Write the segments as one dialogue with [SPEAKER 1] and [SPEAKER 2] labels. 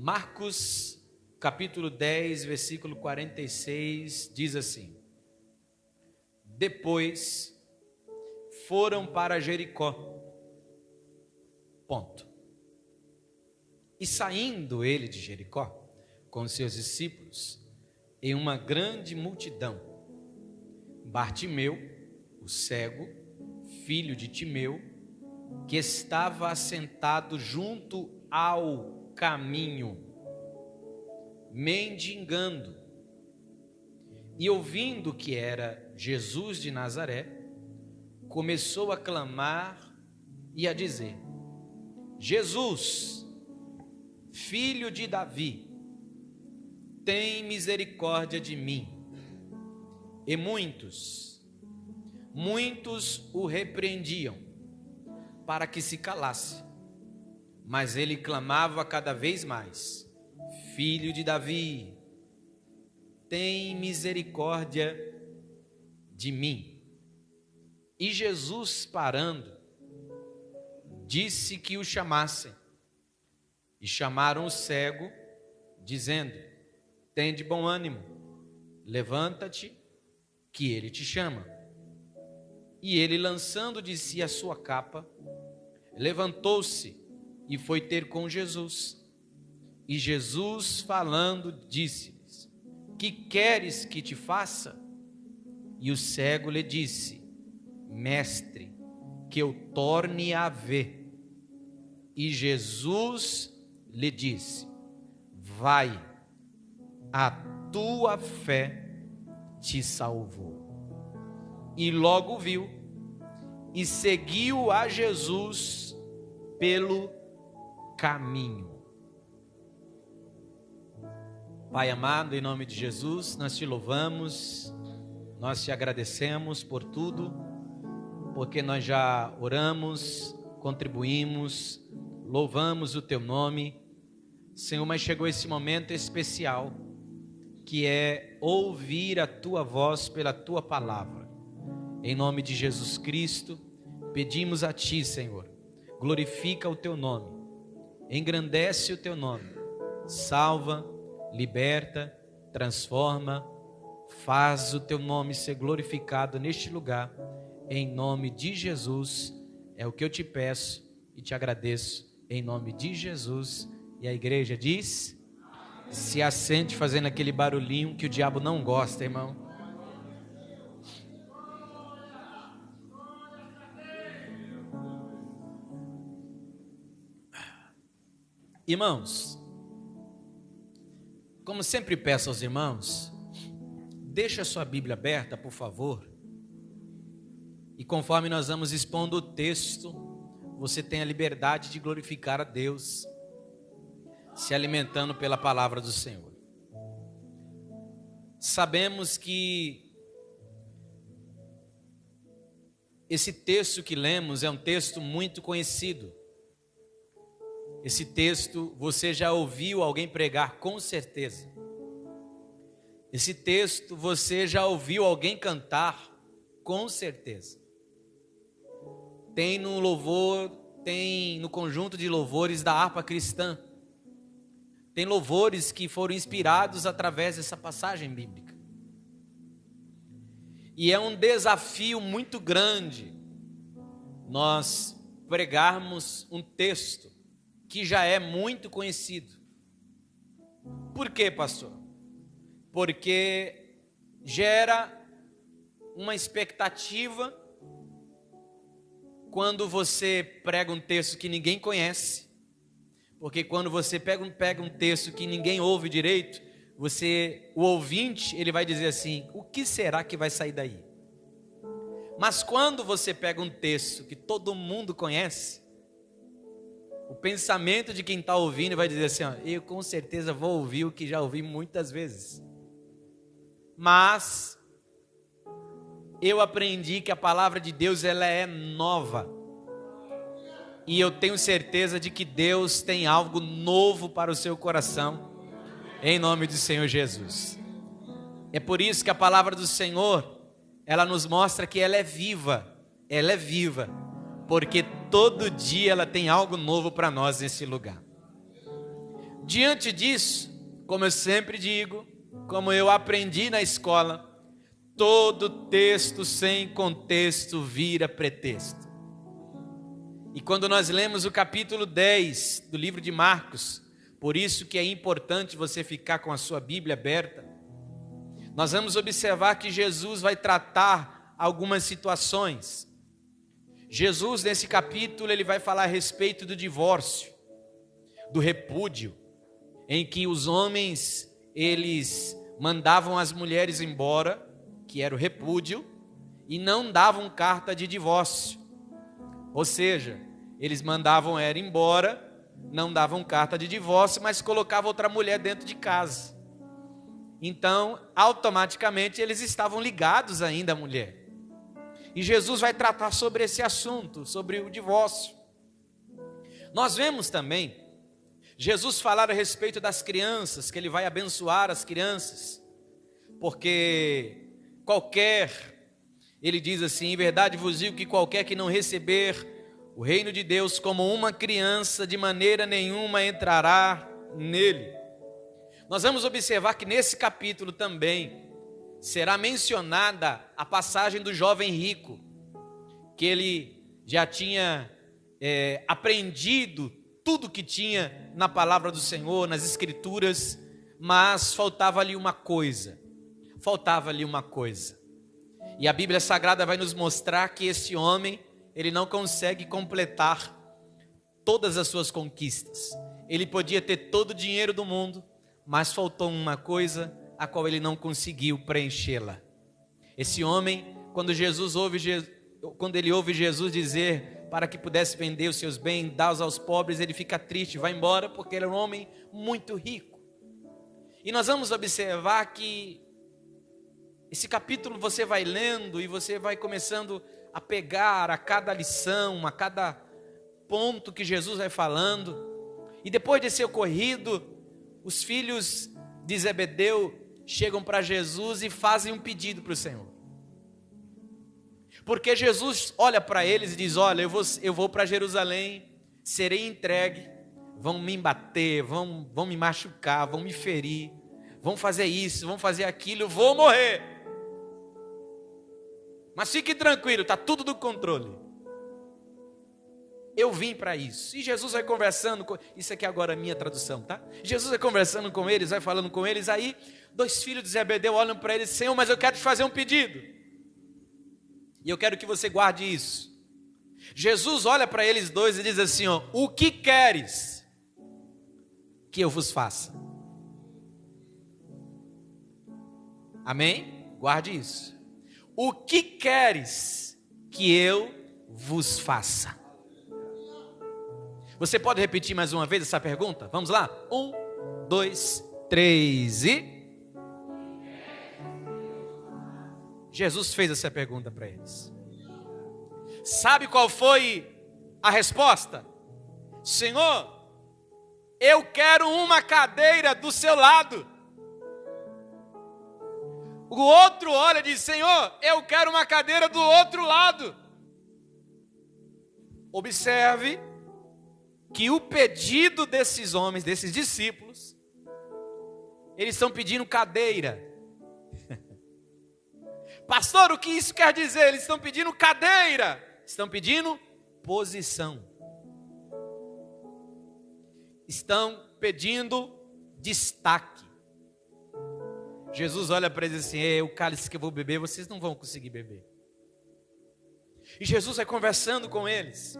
[SPEAKER 1] Marcos, capítulo 10, versículo 46, diz assim: Depois foram para Jericó. Ponto. E saindo ele de Jericó, com seus discípulos, em uma grande multidão, Bartimeu, o cego, filho de Timeu, que estava assentado junto ao caminho, mendigando, e ouvindo que era Jesus de Nazaré, começou a clamar e a dizer: Jesus, filho de Davi, tem misericórdia de mim. E muitos o repreendiam para que se calasse, mas ele clamava cada vez mais: Filho de Davi, tem misericórdia de mim. E Jesus, parando, disse que o chamassem. E chamaram o cego, dizendo: Tende bom ânimo, levanta-te, que ele te chama. E ele, lançando de si a sua capa, levantou-se e foi ter com Jesus. E Jesus, falando, disse-lhes: Que queres que te faça? E o cego lhe disse: Mestre, que eu torne a ver. E Jesus lhe disse: Vai, a tua fé te salvou. E logo viu e seguiu a Jesus pelo caminho. Pai amado, em nome de Jesus, nós te louvamos, nós te agradecemos por tudo, porque nós já oramos, contribuímos, louvamos o teu nome, Senhor, mas chegou esse momento especial, que é ouvir a tua voz pela tua palavra. Em nome de Jesus Cristo, pedimos a ti, Senhor, glorifica o teu nome, engrandece o teu nome, salva, liberta, transforma, faz o teu nome ser glorificado neste lugar, em nome de Jesus, é o que eu te peço e te agradeço, em nome de Jesus. E a igreja diz: se assente fazendo aquele barulhinho que o diabo não gosta, irmão. Irmãos, como sempre peço aos irmãos, deixa a sua Bíblia aberta, por favor. E conforme nós vamos expondo o texto, você tem a liberdade de glorificar a Deus, se alimentando pela palavra do Senhor. Sabemos que esse texto que lemos é um texto muito conhecido. Esse texto você já ouviu alguém pregar, com certeza. Esse texto você já ouviu alguém cantar, com certeza. Tem no louvor, tem no conjunto de louvores da harpa cristã. Tem louvores que foram inspirados através dessa passagem bíblica. E é um desafio muito grande nós pregarmos um texto que já é muito conhecido. Por quê, pastor? Porque gera uma expectativa quando você prega um texto que ninguém conhece. Porque quando você pega um texto que ninguém ouve direito, o ouvinte, ele vai dizer assim: o que será que vai sair daí? Mas quando você pega um texto que todo mundo conhece, o pensamento de quem está ouvindo vai dizer assim: ó, eu com certeza vou ouvir o que já ouvi muitas vezes. Mas eu aprendi que a palavra de Deus, ela é nova. E eu tenho certeza de que Deus tem algo novo para o seu coração, em nome do Senhor Jesus. É por isso que a palavra do Senhor, ela nos mostra que ela é viva, porque todo dia ela tem algo novo para nós nesse lugar. Diante disso, como eu sempre digo, como eu aprendi na escola, todo texto sem contexto vira pretexto. E quando nós lemos o capítulo 10 do livro de Marcos, por isso que é importante você ficar com a sua Bíblia aberta, nós vamos observar que Jesus vai tratar algumas situações. Jesus, nesse capítulo, ele vai falar a respeito do divórcio, do repúdio, em que os homens, eles mandavam as mulheres embora, que era o repúdio, e não davam carta de divórcio. Ou seja, eles mandavam ela embora, não davam carta de divórcio, mas colocavam outra mulher dentro de casa. Então, automaticamente, eles estavam ligados ainda à mulher. E Jesus vai tratar sobre esse assunto, sobre o divórcio. Nós vemos também Jesus falar a respeito das crianças, que ele vai abençoar as crianças, porque ele diz assim, em verdade vos digo que qualquer que não receber o reino de Deus como uma criança, de maneira nenhuma entrará nele. Nós vamos observar que nesse capítulo também será mencionada a passagem do jovem rico, que ele já tinha aprendido tudo que tinha na palavra do Senhor, nas escrituras, mas faltava ali uma coisa. E a Bíblia Sagrada vai nos mostrar que esse homem, ele não consegue completar todas as suas conquistas. Ele podia ter todo o dinheiro do mundo, mas faltou uma coisa a qual ele não conseguiu preenchê-la. Esse homem, quando ele ouve Jesus dizer para que pudesse vender os seus bens, dar-os aos pobres, ele fica triste, vai embora, porque ele é um homem muito rico. E nós vamos observar que esse capítulo você vai lendo e você vai começando a pegar a cada lição, a cada ponto que Jesus vai falando. E depois desse ocorrido, os filhos de Zebedeu chegam para Jesus e fazem um pedido para o Senhor. Porque Jesus olha para eles e diz, olha, eu vou para Jerusalém, serei entregue, vão me bater, vão me machucar, vão me ferir, vão fazer isso, vão fazer aquilo, eu vou morrer. Mas fique tranquilo, está tudo do controle. Eu vim para isso. E Jesus vai conversando, isso aqui agora é a minha tradução, tá? Jesus vai conversando com eles, vai falando com eles, aí 2 filhos de Zebedeu olham para ele, Senhor, mas eu quero te fazer um pedido. E eu quero que você guarde isso. Jesus olha para eles dois e diz assim, ó, o que queres que eu vos faça? Amém? Guarde isso. O que queres que eu vos faça? Você pode repetir mais uma vez essa pergunta? Vamos lá? 1, 2, 3 e... Jesus fez essa pergunta para eles. Sabe qual foi a resposta? Senhor, eu quero uma cadeira do seu lado. O outro olha e diz, Senhor, eu quero uma cadeira do outro lado. Observe que o pedido desses homens, desses discípulos, eles estão pedindo cadeira. Pastor, o que isso quer dizer? Eles estão pedindo cadeira, estão pedindo posição, estão pedindo destaque. Jesus olha para eles assim, o cálice que eu vou beber, vocês não vão conseguir beber. E Jesus vai conversando com eles.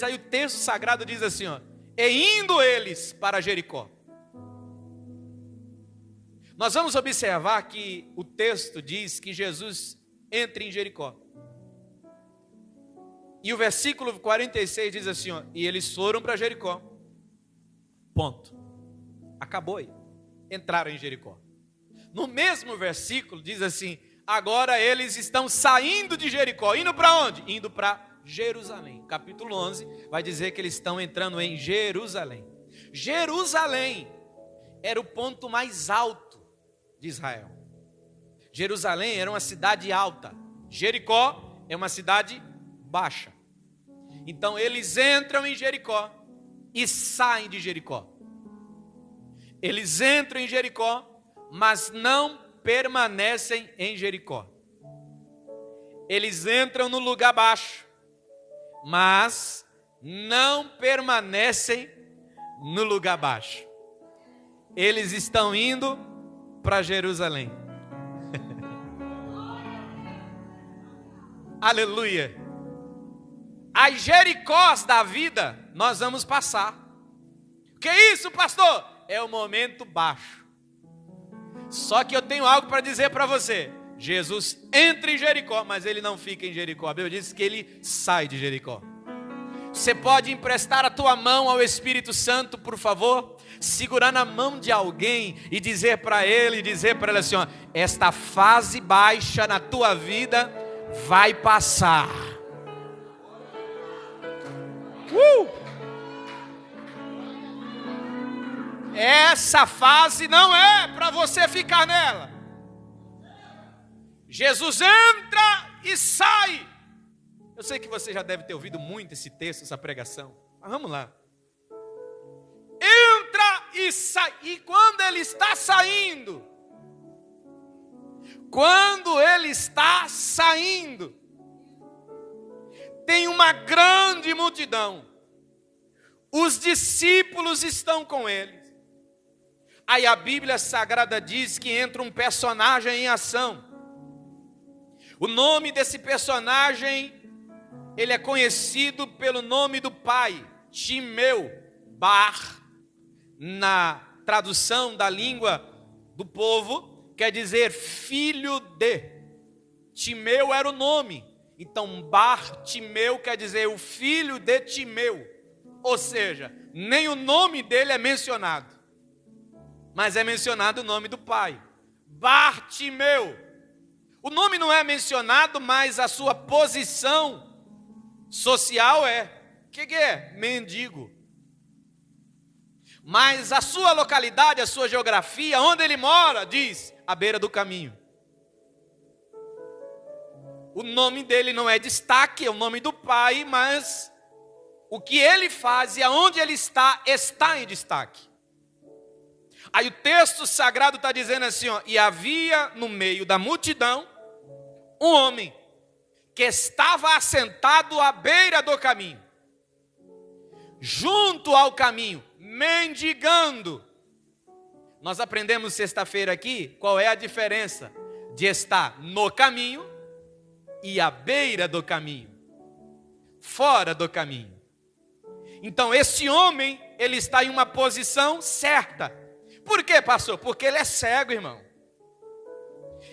[SPEAKER 1] Aí o texto sagrado diz assim, ó, e indo eles para Jericó. Nós vamos observar que o texto diz que Jesus entra em Jericó. E o versículo 46 diz assim, ó, e eles foram para Jericó. Ponto. Acabou aí. Entraram em Jericó. No mesmo versículo diz assim, agora eles estão saindo de Jericó. Indo para onde? Indo para Jerusalém. Capítulo 11 vai dizer que eles estão entrando em Jerusalém. Jerusalém era o ponto mais alto de Israel. Jerusalém era uma cidade alta. Jericó é uma cidade baixa. Então eles entram em Jericó. e saem de Jericó. Eles entram em Jericó, mas não permanecem em Jericó. Eles entram no lugar baixo, mas não permanecem no lugar baixo. Eles estão indo para Jerusalém. Aleluia. As Jericós da vida nós vamos passar. Que isso, pastor? É o momento baixo. Só que eu tenho algo para dizer para você. Jesus entra em Jericó, mas ele não fica em Jericó. A Bíblia diz que ele sai de Jericó. Você pode emprestar a tua mão ao Espírito Santo, por favor? Segurar na mão de alguém e dizer para ele assim, ó, esta fase baixa na tua vida vai passar. Essa fase não é para você ficar nela. Jesus entra e sai. Eu sei que você já deve ter ouvido muito esse texto, essa pregação. Mas vamos lá. Entra e sai. E quando ele está saindo, tem uma grande multidão. Os discípulos estão com ele. Aí a Bíblia Sagrada diz que entra um personagem em ação. O nome desse personagem, ele é conhecido pelo nome do pai, Timeu, Bar, na tradução da língua do povo, quer dizer filho de. Timeu era o nome, então Bar Timeu quer dizer o filho de Timeu, ou seja, nem o nome dele é mencionado, mas é mencionado o nome do pai, Bartimeu. O nome não é mencionado, mas a sua posição social é, o que é? Mendigo. Mas a sua localidade, a sua geografia, onde ele mora, diz, à beira do caminho. O nome dele não é destaque, é o nome do pai, mas o que ele faz e aonde ele está em destaque. Aí o texto sagrado está dizendo assim, ó, e havia no meio da multidão um homem que estava assentado à beira do caminho, junto ao caminho, mendigando. Nós aprendemos sexta-feira aqui qual é a diferença de estar no caminho e à beira do caminho, fora do caminho. Então esse homem, ele está em uma posição certa. Por quê, pastor? Porque ele é cego, irmão.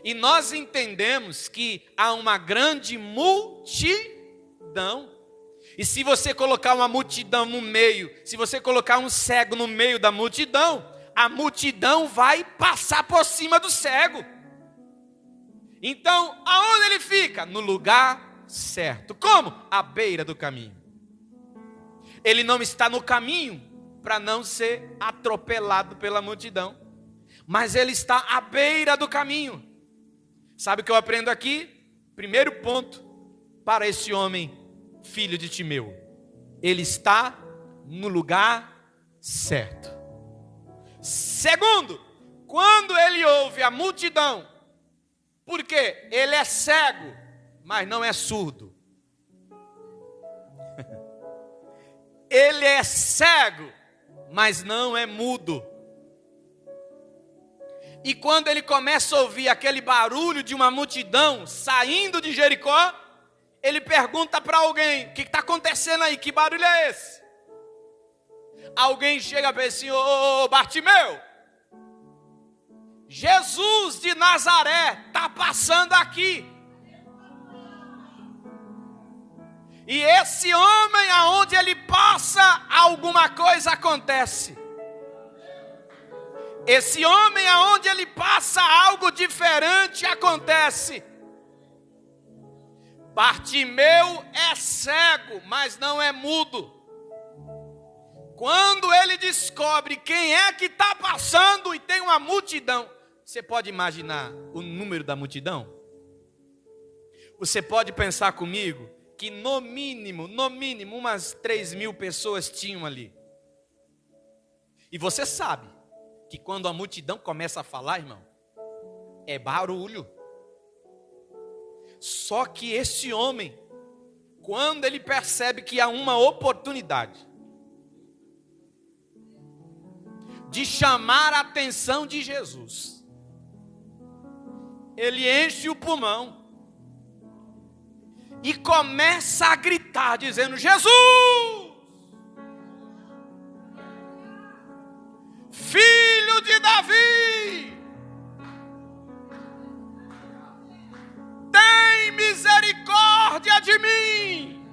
[SPEAKER 1] E nós entendemos que há uma grande multidão. E se você colocar uma multidão no meio, se você colocar um cego no meio da multidão, a multidão vai passar por cima do cego. Então, aonde ele fica? No lugar certo. Como? À beira do caminho. Ele não está no caminho para não ser atropelado pela multidão, mas ele está à beira do caminho. Sabe o que eu aprendo aqui? Primeiro ponto para esse homem, filho de Timeu. Ele está no lugar certo. Segundo, quando ele ouve a multidão, porque ele é cego, mas não é surdo. Ele é cego, mas não é mudo. E quando ele começa a ouvir aquele barulho de uma multidão saindo de Jericó, ele pergunta para alguém, o que está acontecendo aí? Que barulho é esse? Alguém chega para ele assim, ô Bartimeu, Jesus de Nazaré está passando aqui. E esse homem, aonde ele passa, alguma coisa acontece. Esse homem, aonde ele passa, algo diferente acontece. Bartimeu é cego, mas não é mudo. Quando ele descobre quem é que está passando e tem uma multidão, você pode imaginar o número da multidão? Você pode pensar comigo que no mínimo, umas 3.000 pessoas tinham ali. E você sabe que quando a multidão começa a falar, irmão, é barulho. Só que esse homem, quando ele percebe que há uma oportunidade de chamar a atenção de Jesus, ele enche o pulmão e começa a gritar, dizendo: Jesus, filho de Davi, tem misericórdia de mim.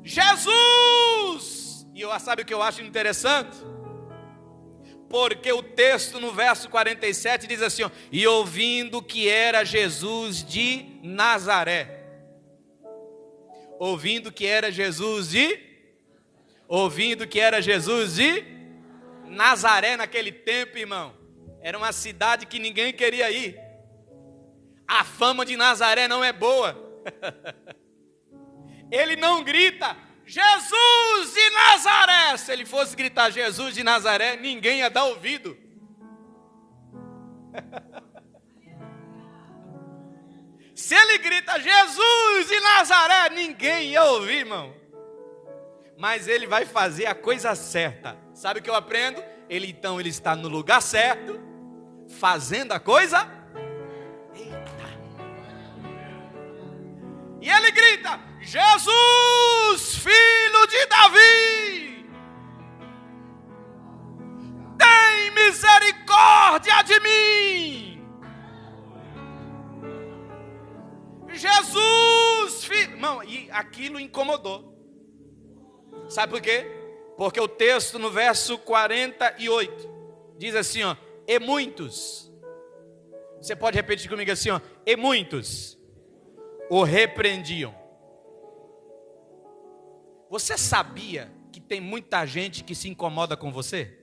[SPEAKER 1] Jesus! E sabe o que eu acho interessante? Porque o texto no verso 47 diz assim, ó, e ouvindo que era Jesus de Nazaré. Ouvindo que era Jesus de Nazaré naquele tempo, irmão. Era uma cidade que ninguém queria ir. A fama de Nazaré não é boa. Ele não grita Jesus de Nazaré. Se ele fosse gritar Jesus de Nazaré, ninguém ia dar ouvido. Se ele grita Jesus de Nazaré, ninguém ia ouvir, irmão. Mas ele vai fazer a coisa certa. Sabe o que eu aprendo? Ele está no lugar certo, fazendo a coisa. Eita. E ele grita: Jesus, filho de Davi, tem misericórdia de mim. Jesus, filho. Irmão, e aquilo incomodou. Sabe por quê? Porque o texto no verso 48 diz assim, ó, e muitos. Você pode repetir comigo assim, ó, e muitos o repreendiam. Você sabia que tem muita gente que se incomoda com você?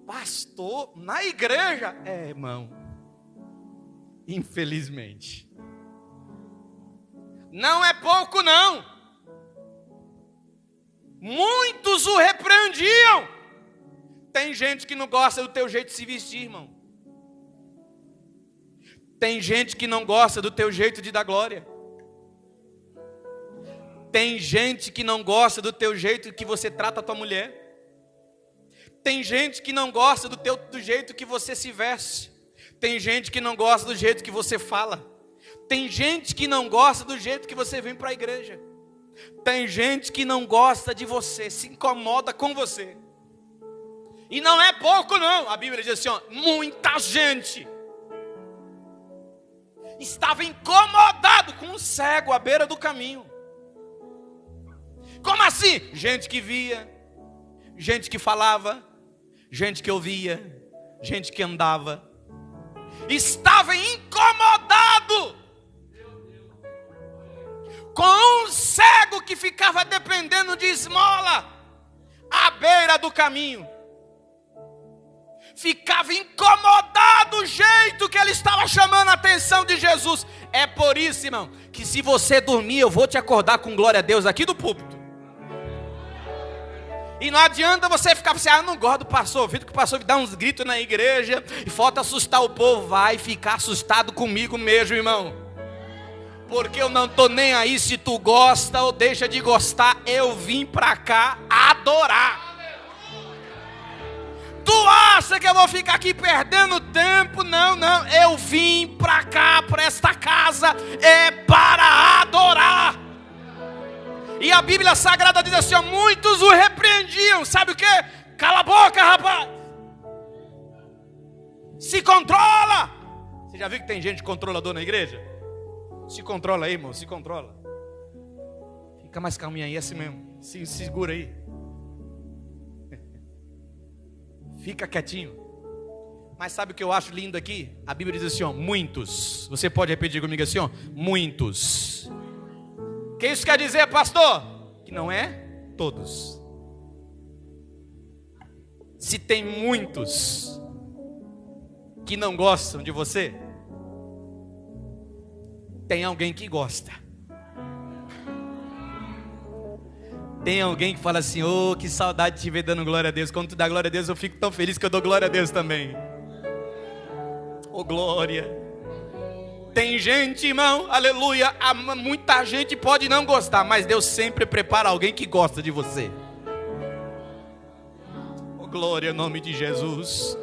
[SPEAKER 1] Pastor, na igreja? É, irmão. Infelizmente. Não é pouco, não. Muitos o repreendiam. Tem gente que não gosta do teu jeito de se vestir, irmão. Tem gente que não gosta do teu jeito de dar glória. Tem gente que não gosta do teu jeito que você trata a tua mulher. Tem gente que não gosta do jeito que você se veste. Tem gente que não gosta do jeito que você fala. Tem gente que não gosta do jeito que você vem para a igreja. Tem gente que não gosta de você, se incomoda com você. E não é pouco, não. A Bíblia diz assim, ó, muita gente estava incomodado com um cego à beira do caminho. Como assim? Gente que via, gente que falava, gente que ouvia, gente que andava. Estava incomodado com um cego que ficava dependendo de esmola à beira do caminho. Ficava incomodado o jeito que ele estava chamando a atenção de Jesus. É por isso, irmão, que se você dormir, eu vou te acordar com glória a Deus aqui do púlpito. E não adianta você ficar assim, eu não gosto do pastor, ouvindo que o pastor dá uns gritos na igreja e falta assustar o povo. Vai ficar assustado comigo mesmo, irmão. Porque eu não estou nem aí se tu gosta ou deixa de gostar. Eu vim para cá adorar. Tu acha que eu vou ficar aqui perdendo tempo? Não, não. Eu vim para cá, para esta casa, é para adorar. E a Bíblia Sagrada diz assim, ó, muitos o repreendiam. Sabe o que? Cala a boca, rapaz. Se controla. Você já viu que tem gente controlador na igreja? Se controla aí, irmão, se controla. Fica mais calminho aí, é assim mesmo. Se segura aí. Fica quietinho. Mas sabe o que eu acho lindo aqui? A Bíblia diz assim, ó, muitos. Você pode repetir comigo assim, ó, muitos. O que isso quer dizer, pastor? Que não é todos. Se tem muitos que não gostam de você, tem alguém que gosta. Tem alguém que fala assim: oh, que saudade de te ver dando glória a Deus. Quando tu dá glória a Deus, eu fico tão feliz que eu dou glória a Deus também. Oh, glória. Tem gente, irmão, aleluia, muita gente pode não gostar, mas Deus sempre prepara alguém que gosta de você. Oh, glória, em nome de Jesus.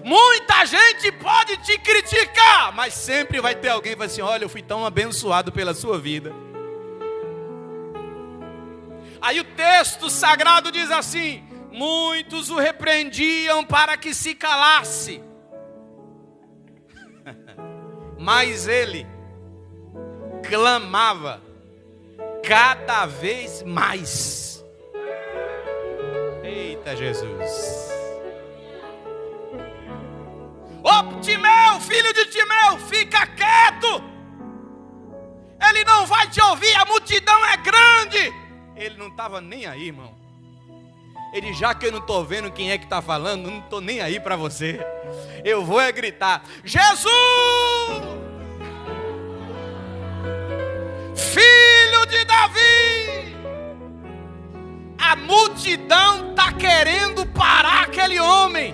[SPEAKER 1] Muita gente pode te criticar, mas sempre vai ter alguém que vai assim: olha, eu fui tão abençoado pela sua vida. Aí o texto sagrado diz assim: muitos o repreendiam para que se calasse, mas ele clamava cada vez mais. Eita Jesus! Ô Timeu, filho de Timeu, fica quieto. Ele não vai te ouvir, a multidão é grande. Ele não estava nem aí, irmão. Ele: já que eu não estou vendo quem é que está falando, não estou nem aí para você. Eu vou é gritar: Jesus, filho de Davi. A multidão está querendo parar aquele homem,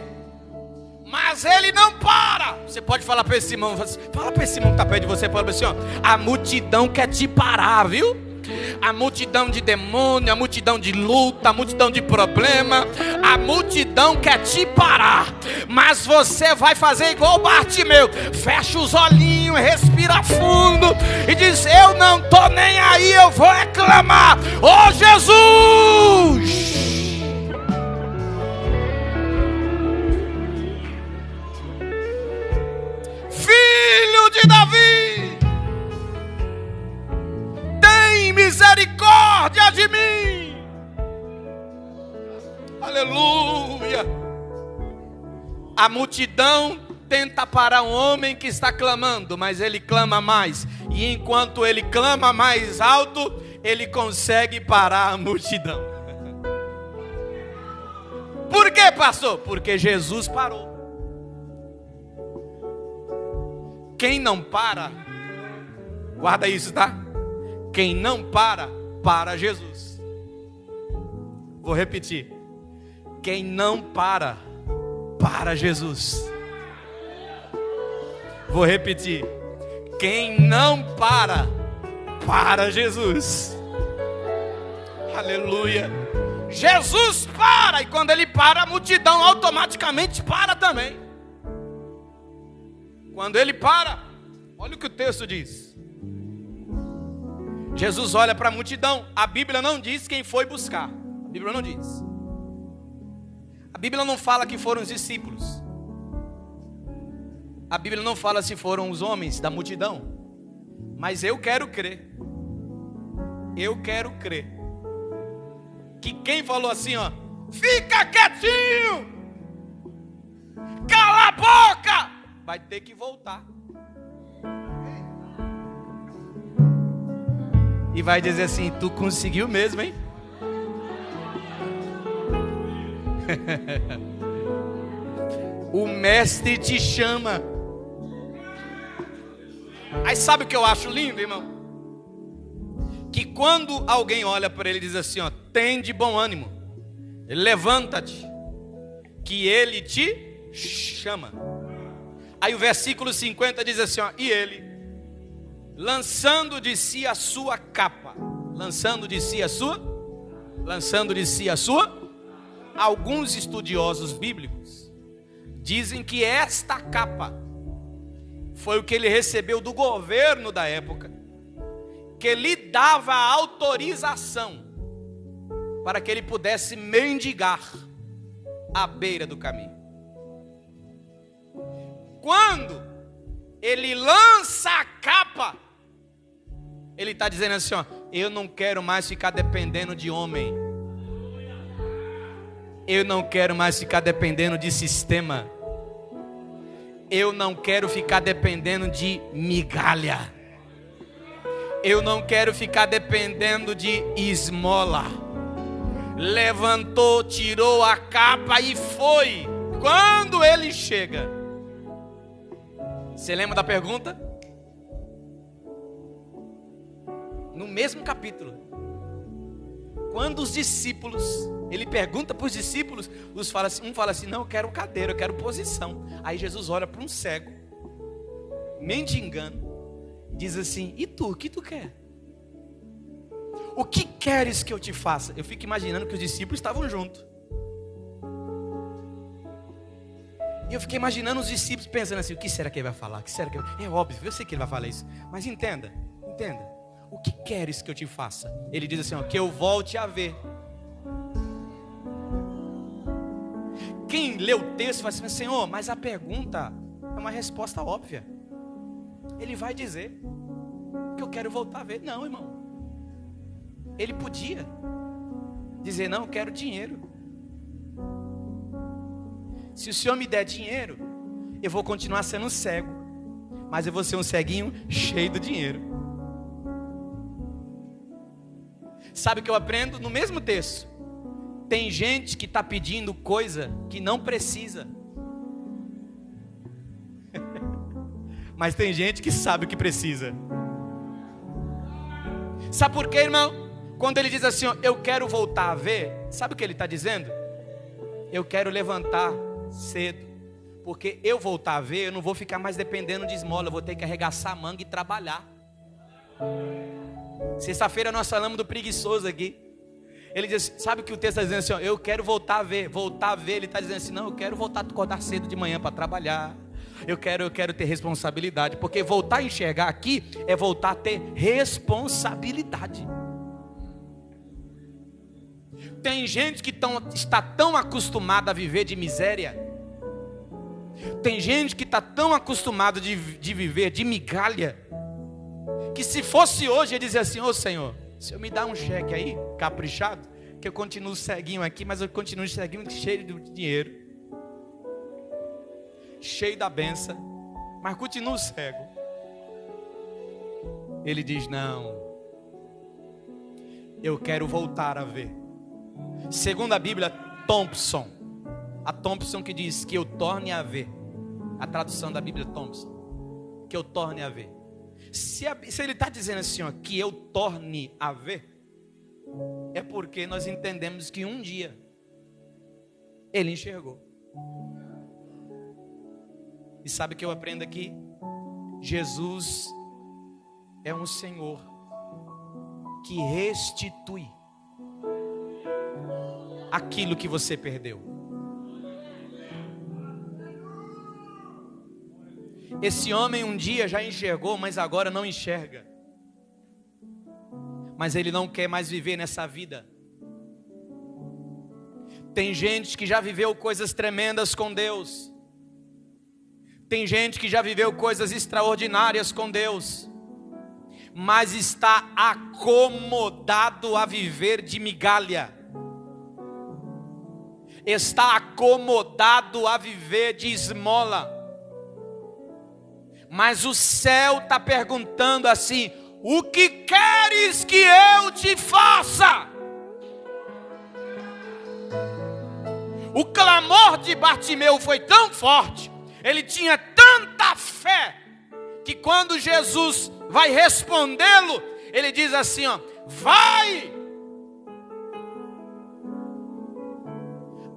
[SPEAKER 1] mas ele não para. Você pode falar para esse irmão, fala para esse irmão que está perto de você, fala assim: ó, a multidão quer te parar, viu? A multidão de demônio, a multidão de luta, a multidão de problema, a multidão quer te parar, mas você vai fazer igual Bartimeu: fecha os olhinhos, respira fundo e diz: eu não estou nem aí, eu vou reclamar. Ô Jesus! Filho de Davi, misericórdia de mim. Aleluia. A multidão tenta parar um homem que está clamando, mas ele clama mais, e enquanto ele clama mais alto, ele consegue parar a multidão. Por quê, pastor? Porque Jesus parou. Quem não para, guarda isso, tá? Quem não para, para Jesus. Vou repetir: quem não para, para Jesus. Vou repetir: quem não para, para Jesus. Aleluia. Jesus para, e quando ele para, a multidão automaticamente para também. Quando ele para, olha o que o texto diz. Jesus olha para a multidão. A Bíblia não diz quem foi buscar. A Bíblia não diz. A Bíblia não fala que foram os discípulos. A Bíblia não fala se foram os homens da multidão. Mas eu quero crer. Eu quero crer que quem falou assim, ó: fica quietinho, cala a boca, vai ter que voltar. E vai dizer assim: tu conseguiu mesmo, hein? O mestre te chama. Aí sabe o que eu acho lindo, irmão? Que quando alguém olha para ele e diz assim, ó: tem de bom ânimo, levanta-te, que ele te chama. Aí o versículo 50 diz assim, ó: e ele, lançando de si a sua capa, lançando de si a sua, alguns estudiosos bíblicos dizem que esta capa foi o que ele recebeu do governo da época, que lhe dava autorização para que ele pudesse mendigar à beira do caminho. Quando ele lança a capa, ele está dizendo assim, ó: eu não quero mais ficar dependendo de homem. Eu não quero mais ficar dependendo de sistema. Eu não quero ficar dependendo de migalha. Eu não quero ficar dependendo de esmola. Levantou, tirou a capa e foi. Quando ele chega, você lembra da pergunta? no mesmo capítulo, quando os discípulos, ele pergunta para os discípulos, um fala assim, não, eu quero cadeira, eu quero posição. Aí Jesus olha para um cego, mendigando, diz assim, e tu, o que tu quer? O que queres que eu te faça? Eu fico imaginando que os discípulos estavam juntos. E eu fiquei imaginando os discípulos pensando assim, o que será que ele vai falar? É óbvio, eu sei que ele vai falar isso. Mas entenda. O que queres que eu te faça? Ele diz assim, que eu volte a ver. Quem lê o texto vai assim, Senhor, mas a pergunta é uma resposta óbvia. Ele vai dizer que eu quero voltar a ver. Não, irmão. Ele podia dizer, não, eu quero dinheiro. Se o Senhor me der dinheiro, eu vou continuar sendo cego, mas eu vou ser um ceguinho cheio de dinheiro. Sabe o que eu aprendo? No mesmo texto, tem gente que está pedindo coisa que não precisa. Mas tem gente que sabe o que precisa. Sabe por quê, irmão? Quando ele diz assim, eu quero voltar a ver, sabe o que ele está dizendo? Eu quero levantar cedo, porque eu voltar a ver, eu não vou ficar mais dependendo de esmola, eu vou ter que arregaçar a manga e trabalhar. Sexta-feira nós falamos do preguiçoso aqui. Ele diz, sabe o que o texto está dizendo assim, eu quero voltar a ver, ele está dizendo assim, não, eu quero voltar a acordar cedo de manhã para trabalhar, eu quero ter responsabilidade, porque voltar a enxergar aqui é voltar a ter responsabilidade. Tem gente que está tão acostumada a viver de miséria. Tem gente que está tão acostumado de viver de migalha, que se fosse hoje, ia dizer assim, Senhor, se eu me dá um cheque aí, caprichado, que eu continuo ceguinho aqui, mas eu continuo ceguinho cheio de dinheiro, cheio da benção, mas continuo cego. Ele diz, não, eu quero voltar a ver. Segundo a Bíblia, Thompson, a Thompson que diz que eu torne a ver, a tradução da Bíblia Thompson, que eu torne a ver. Se ele está dizendo assim, que eu torne a ver, é porque nós entendemos que um dia ele enxergou. E sabe o que eu aprendo aqui? Jesus é um Senhor que restitui aquilo que você perdeu. Esse homem um dia já enxergou, mas agora não enxerga. Mas ele não quer mais viver nessa vida. Tem gente que já viveu coisas tremendas com Deus. Tem gente que já viveu coisas extraordinárias com Deus, mas está acomodado a viver de migalha. Está acomodado a viver de esmola. Mas o céu está perguntando assim, o que queres que eu te faça? O clamor de Bartimeu foi tão forte, ele tinha tanta fé, que quando Jesus vai respondê-lo, ele diz assim, vai,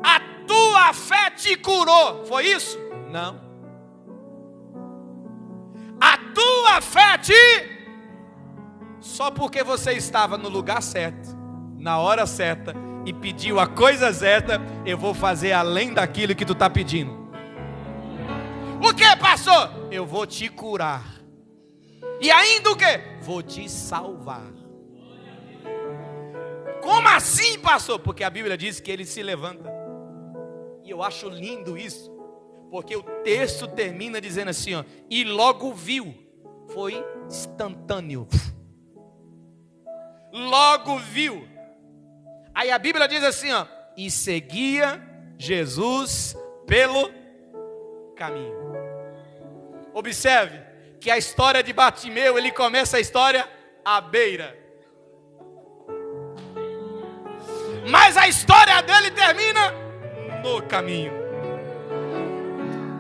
[SPEAKER 1] a tua fé te curou. Foi isso? Não. A tua fé só porque você estava no lugar certo, na hora certa, e pediu a coisa certa, eu vou fazer além daquilo que tu está pedindo. O que, pastor? Eu vou te curar. E ainda o que? Vou te salvar. Como assim, pastor? Porque a Bíblia diz que ele se levanta. E eu acho lindo isso, porque o texto termina dizendo assim, e logo viu. Foi instantâneo. Logo viu. Aí a Bíblia diz assim, e seguia Jesus pelo caminho. Observe que a história de Bartimeu, ele começa a história à beira, mas a história dele termina no caminho.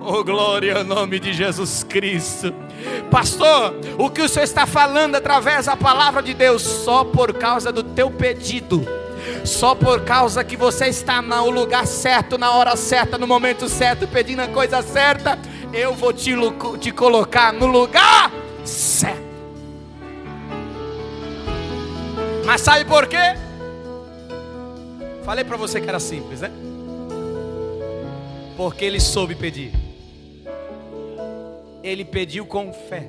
[SPEAKER 1] Oh, glória ao nome de Jesus Cristo. Pastor, o que o Senhor está falando através da palavra de Deus? Só por causa do teu pedido, só por causa que você está no lugar certo, na hora certa, no momento certo, pedindo a coisa certa, eu vou te colocar no lugar certo. Mas sabe por quê? Falei para você que era simples, né? Porque ele soube pedir. Ele pediu com fé.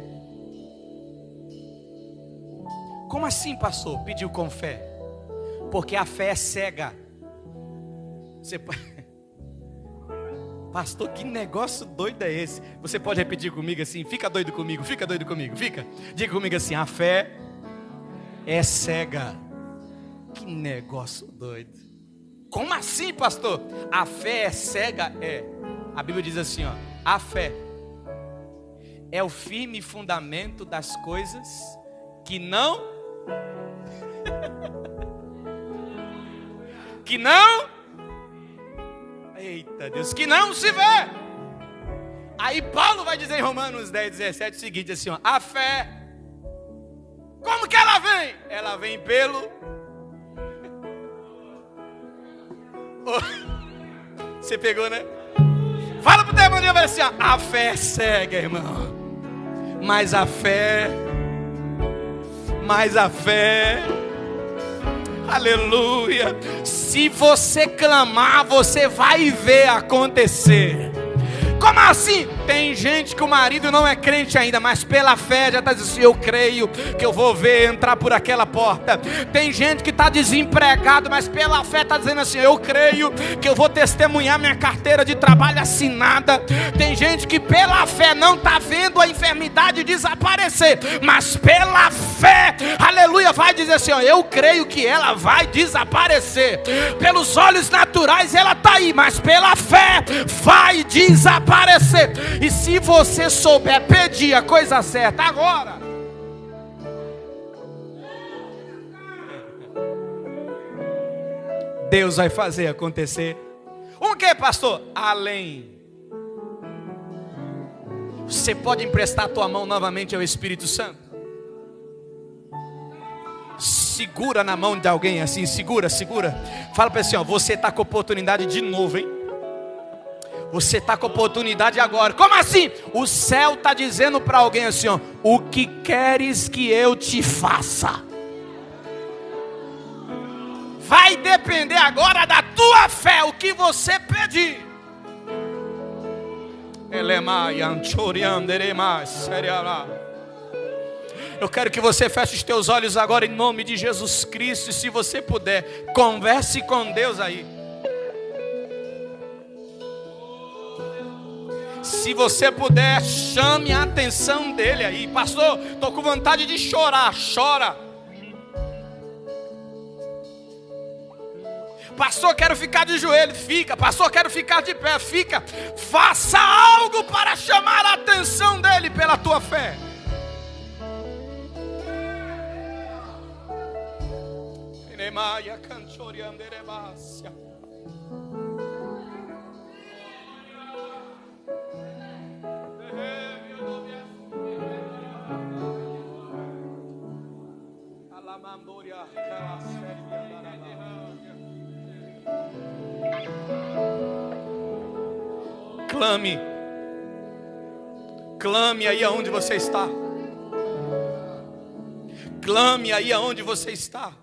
[SPEAKER 1] Como assim, pastor? Pediu com fé? Porque a fé é cega. Você... Pastor, que negócio doido é esse? Você pode repetir comigo assim? Fica doido comigo, fica doido comigo, fica. Diga comigo assim: a fé é cega. Que negócio doido. Como assim, pastor? A fé é cega? É. A Bíblia diz assim, ó: a fé é o firme fundamento das coisas que não eita Deus, que não se vê. Aí Paulo vai dizer em Romanos 10:17 o seguinte assim, ó: a fé, como que ela vem? Ela vem pelo... Você pegou, né? Fala pro demônio, vai assim, ó: a fé é cega, irmão. Mas a fé, aleluia, se você clamar, você vai ver acontecer. Como assim? Tem gente que o marido não é crente ainda, mas pela fé já está dizendo assim: eu creio que eu vou ver entrar por aquela porta. Tem gente que está desempregado, mas pela fé está dizendo assim: eu creio que eu vou testemunhar minha carteira de trabalho assinada. Tem gente que pela fé não está vendo a enfermidade desaparecer, mas pela fé, aleluia, vai dizer assim: ó, eu creio que ela vai desaparecer. Pelos olhos naturais ela está aí, mas pela fé vai desaparecer. E se você souber pedir a coisa certa agora, Deus vai fazer acontecer. O que, pastor? Além. Você pode emprestar a tua mão novamente ao Espírito Santo? Segura na mão de alguém assim, segura. Fala para ele assim, ó: você está com oportunidade de novo, hein? Você está com oportunidade agora. Como assim? O céu está dizendo para alguém assim, ó: o que queres que eu te faça? Vai depender agora da tua fé, o que você pedir. Eu quero que você feche os teus olhos agora em nome de Jesus Cristo. E se você puder, converse com Deus aí. Se você puder, chame a atenção dele aí. Pastor, estou com vontade de chorar. Chora. Pastor, quero ficar de joelho. Fica. Pastor, quero ficar de pé. Fica. Faça algo para chamar a atenção dele pela tua fé. Clame aí aonde você está. Clame aí aonde você está.